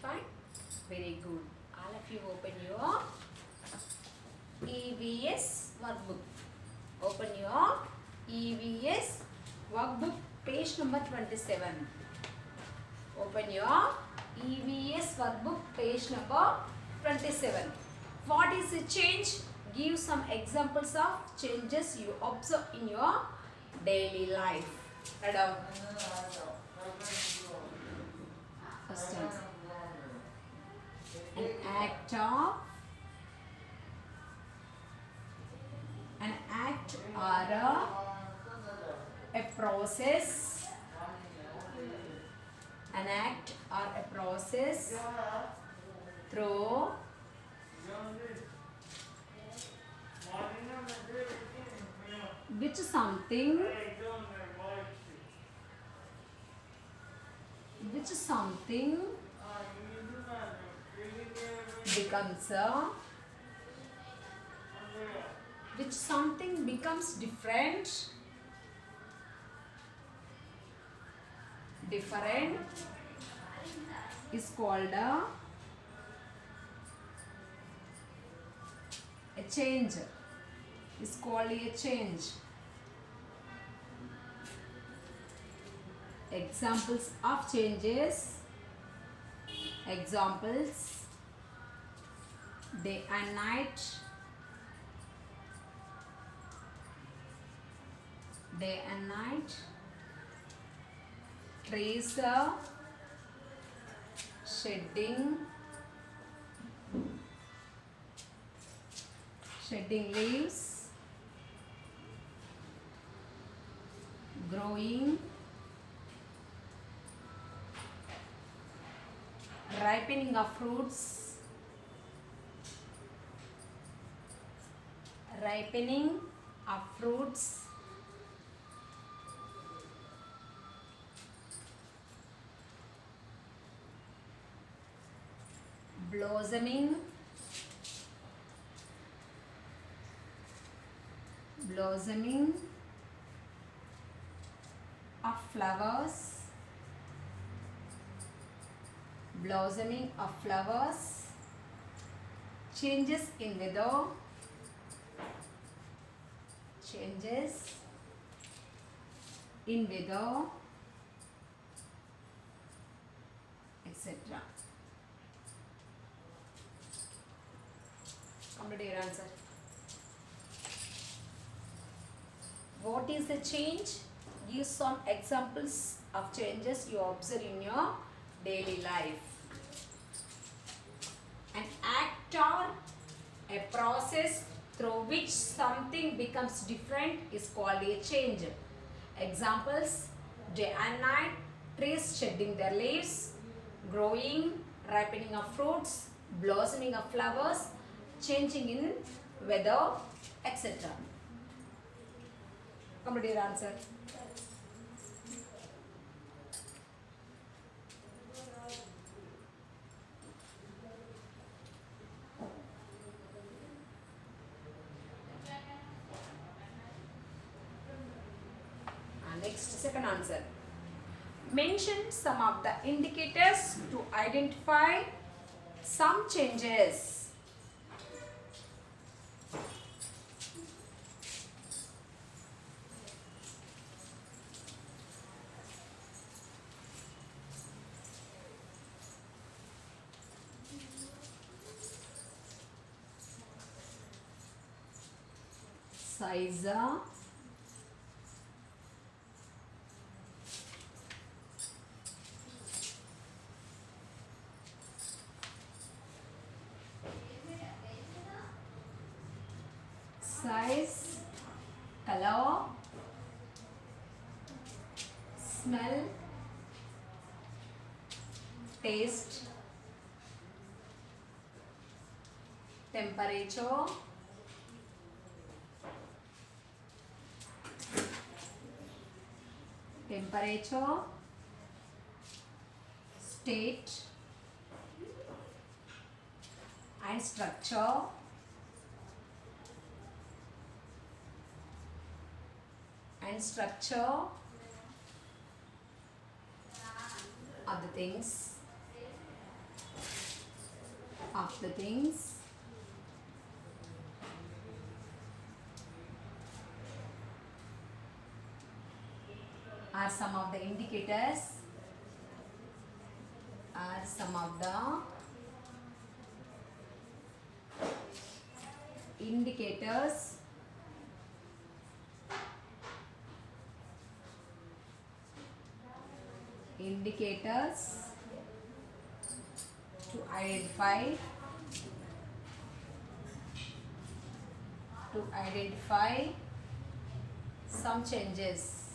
fine? Very good. All of you open your EVS workbook. Open your EVS workbook, page number 27. Open your EVS workbook, page number 27. What is the change? Give some examples of changes you observe in your daily life. Read out. First answer. An act or a process. An act or a process through which something becomes different is called a change. Is called a change. Examples of changes. Examples: day and night, day and night, trees shedding leaves, growing, ripening of fruits, blossoming of flowers, changes in weather, etc. Complete your answer. What is the change? Give some examples of changes you observe in your daily life. An act or a process through which something becomes different is called a change. Examples: day and night, trees shedding their leaves, growing, ripening of fruits, blossoming of flowers, changing in weather, etc. Complete your answer. Next, second answer. Mention some of the indicators to identify some changes. Size, color, smell, taste, temperature, state and structure, other things. of the things are some of the indicators indicators to identify some changes.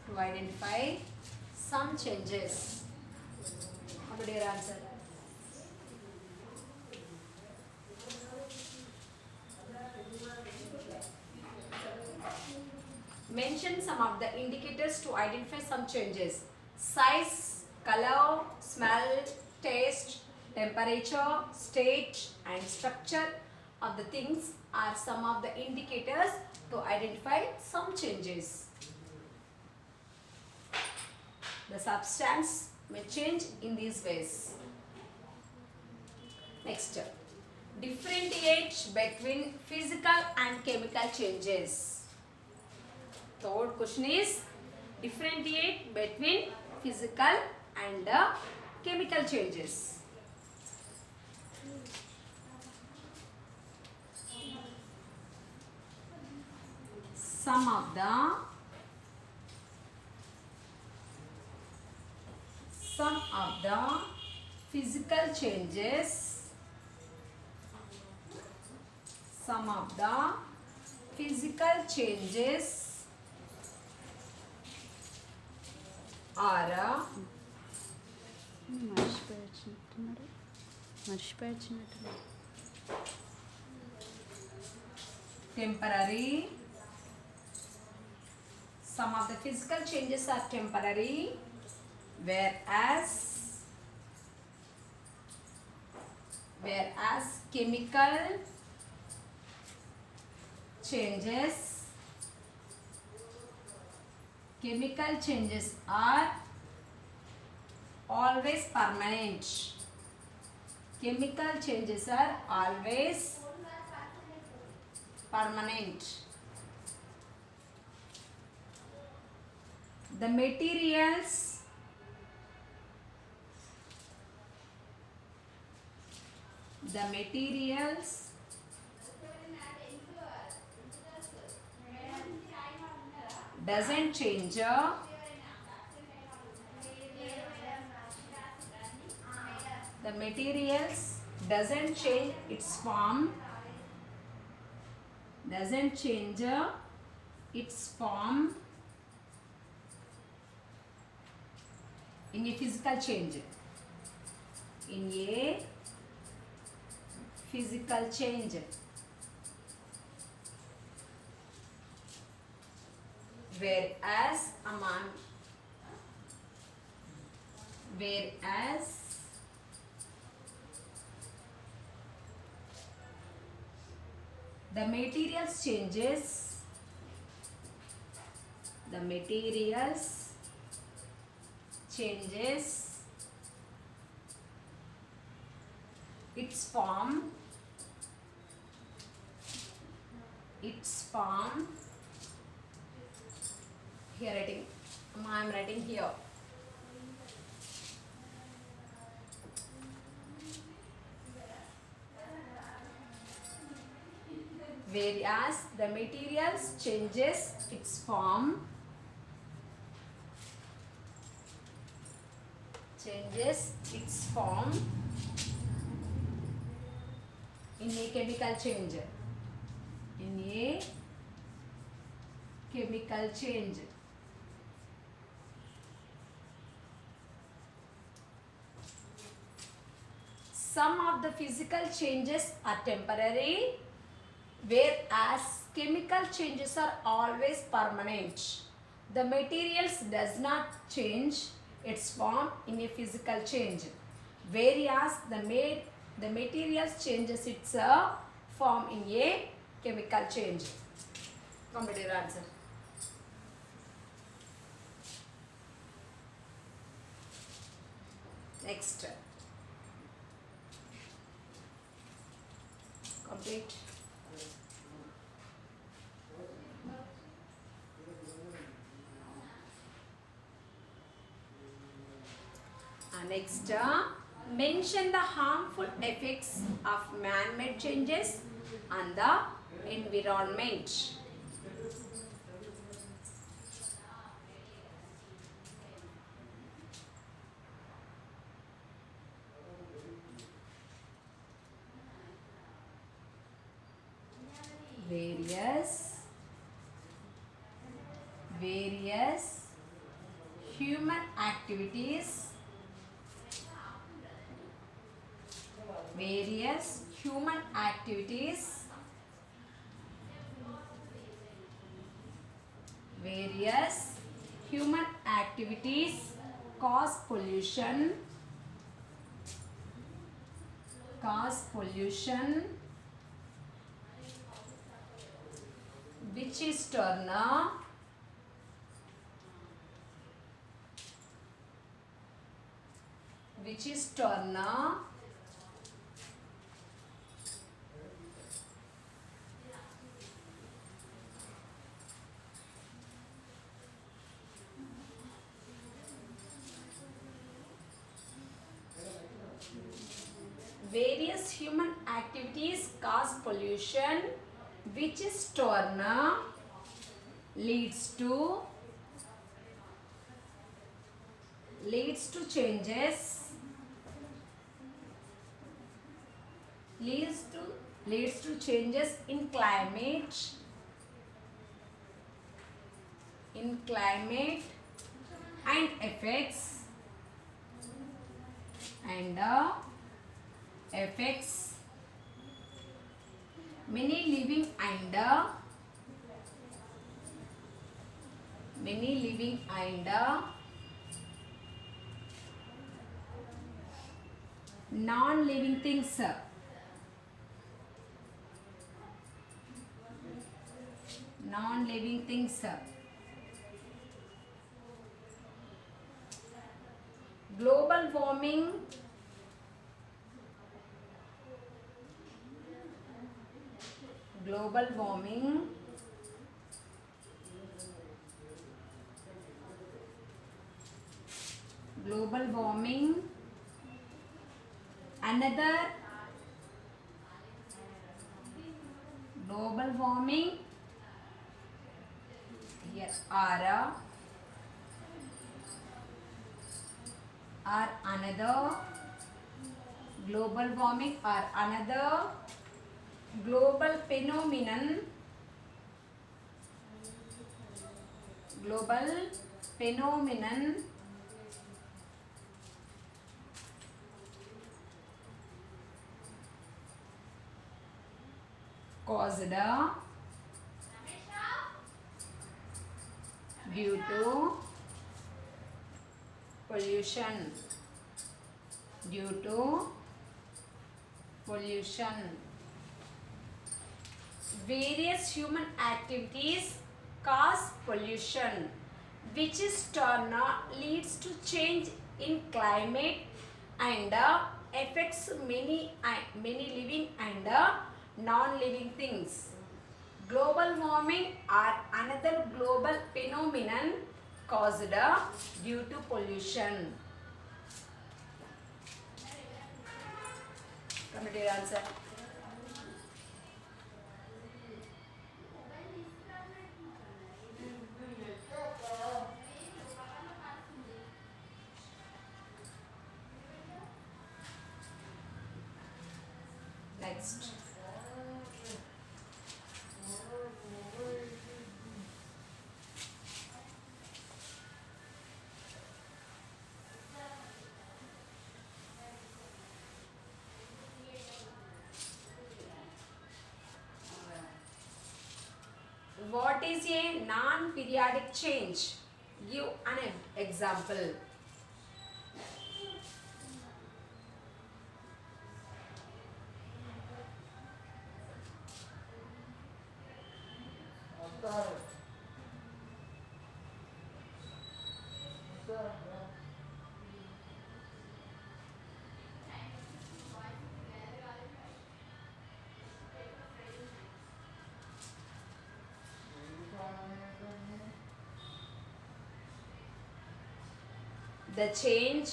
To identify some changes. How about your answer? Mention some of the indicators to identify some changes. Size, color, smell, taste, temperature, state and structure of the things are some of the indicators to identify some changes. The substance may change in these ways. Next, differentiate between physical and chemical changes. Third question is differentiate between physical and chemical changes. Some of the physical changes are temporary. Some of the physical changes are temporary, whereas chemical changes are always permanent. Chemical changes are always permanent. The materials doesn't change. The materials doesn't change its form. In a physical change. Whereas the materials changes its form here writing. I am writing here. Whereas the materials changes its form in a chemical change. Some of the physical changes are temporary, whereas chemical changes are always permanent. The materials does not change its form in a physical change, whereas the materials changes its form in a chemical change. Complete your answer. Next. Complete. Next, mention the harmful effects of man-made changes on the environment. Various human activities, various human activities, various human activities cause pollution, which is Turner, various human activities cause pollution, which is Turner, leads to changes, leads to changes in climate, and affects many living and non-living things. Global warming, another global warming here are another global warming or another global phenomenon, caused due to pollution, various human activities cause pollution, which is Turner, leads to change in climate and affects many living and non-living things. Global warming are another global phenomenon caused due to pollution. Come to your answer. Next. What is a non-periodic change? Give an example. The change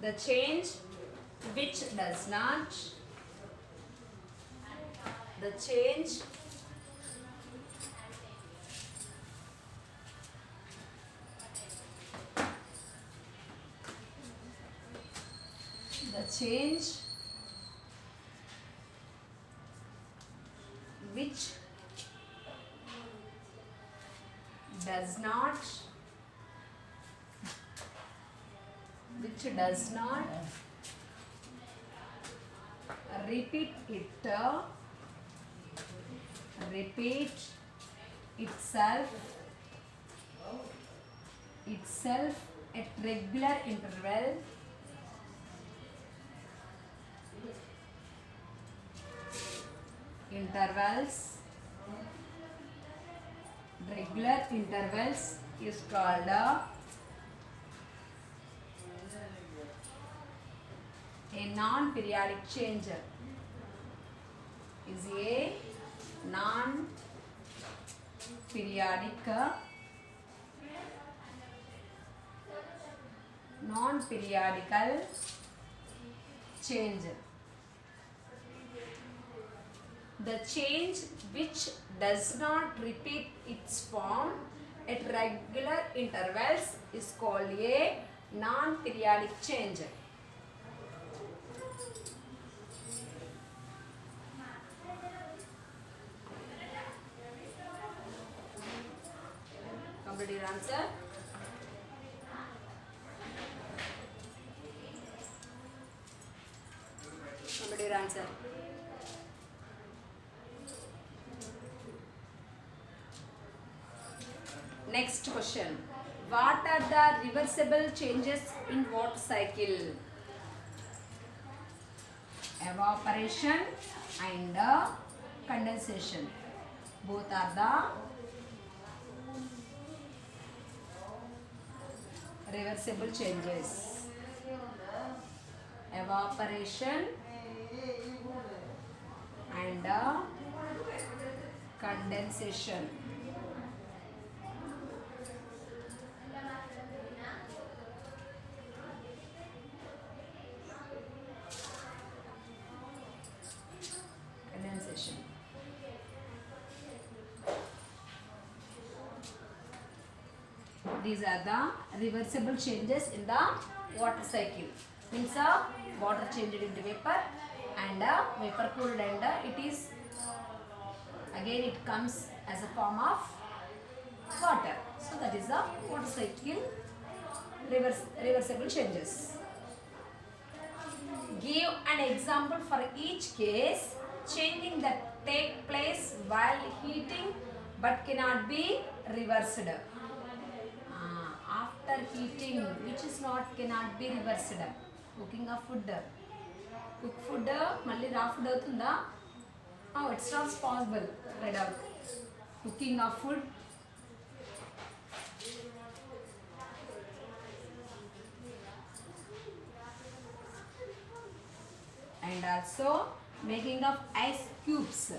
the change which does not the change the change which does not repeat itself at regular intervals is called a non-periodic change. Is a non-periodical change. The change which does not repeat its form at regular intervals is called a non-periodic change. Complete your answer. Complete your answer. Next question. What are the reversible changes in water cycle? Evaporation and condensation. Both are the reversible changes. Evaporation and condensation. These are the reversible changes in the water cycle. Means water changed into vapor and vapor cooled, and it is again it comes as a form of water. So that is the water cycle reversible changes. Give an example for each case changing that take place while heating but cannot be reversed. After heating, which is not cannot be reversed. Cooking of food. Cook food, malli raw food avutunda? Oh, it's not possible. Read out. Cooking of food. And also making of ice cubes.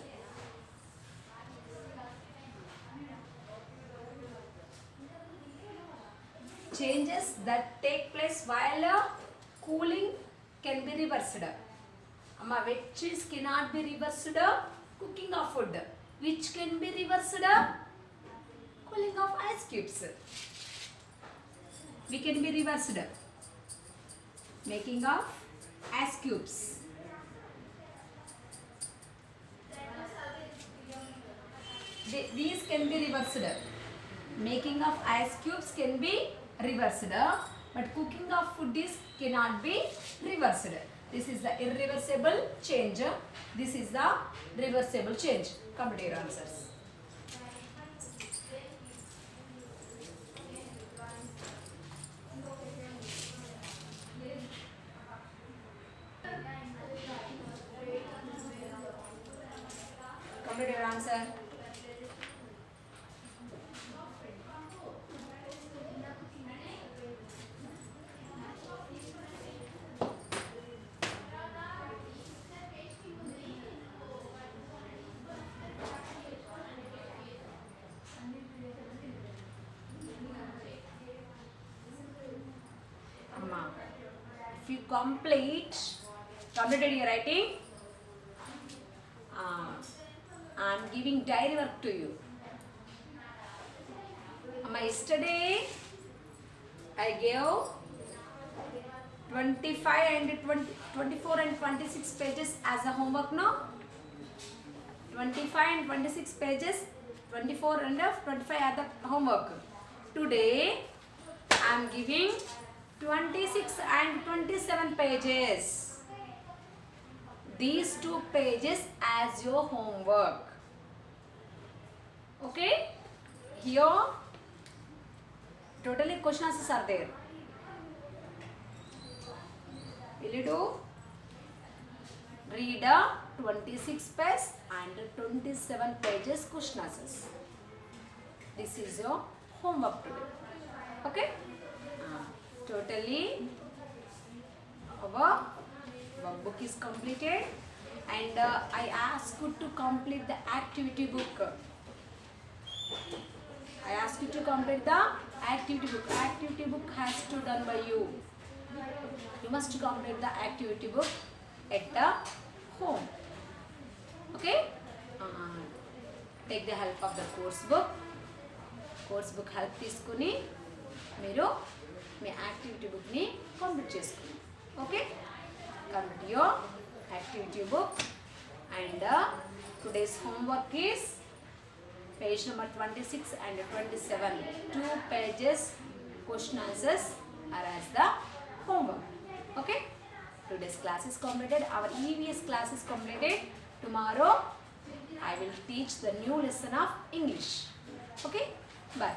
Changes that take place while cooling can be reversed. Which is cannot be reversed? Cooking of food. Which can be reversed? Cooling of ice cubes. We can be reversed. Making of ice cubes. These can be reversed. Making of ice cubes can be reversed, but cooking of food is cannot be reversed. This is the irreversible change. This is the reversible change. Complete your answers. Complete your answer. if you completed your writing, I'm giving diary work to you. Yesterday I gave 25 and 24 and 26 pages as a homework, no? 25 and 26 pages, 24 and 25 are the homework. Today I am giving 26 and 27 pages. These 2 pages as your homework. Okay? Here totally question answers are there. Will you do? Read a 26 page and 27 pages question answers. This is your homework today. Okay? Totally our workbook is completed, and I ask you to complete the activity book. I ask you to complete the activity book. Activity book has to done by you. You must complete the activity book at the home. Okay? Take the help of the course book. Course book help తీసుకుని మీరు మీ activity బుక్ని complete చేసుకోండి. Okay, complete your activity book. And today's homework is page number 26 and 27. 2 pages question answers are as the homework. Okay, today's class is completed. Our EVS class is completed. Tomorrow I will teach the new lesson of English. Okay, bye.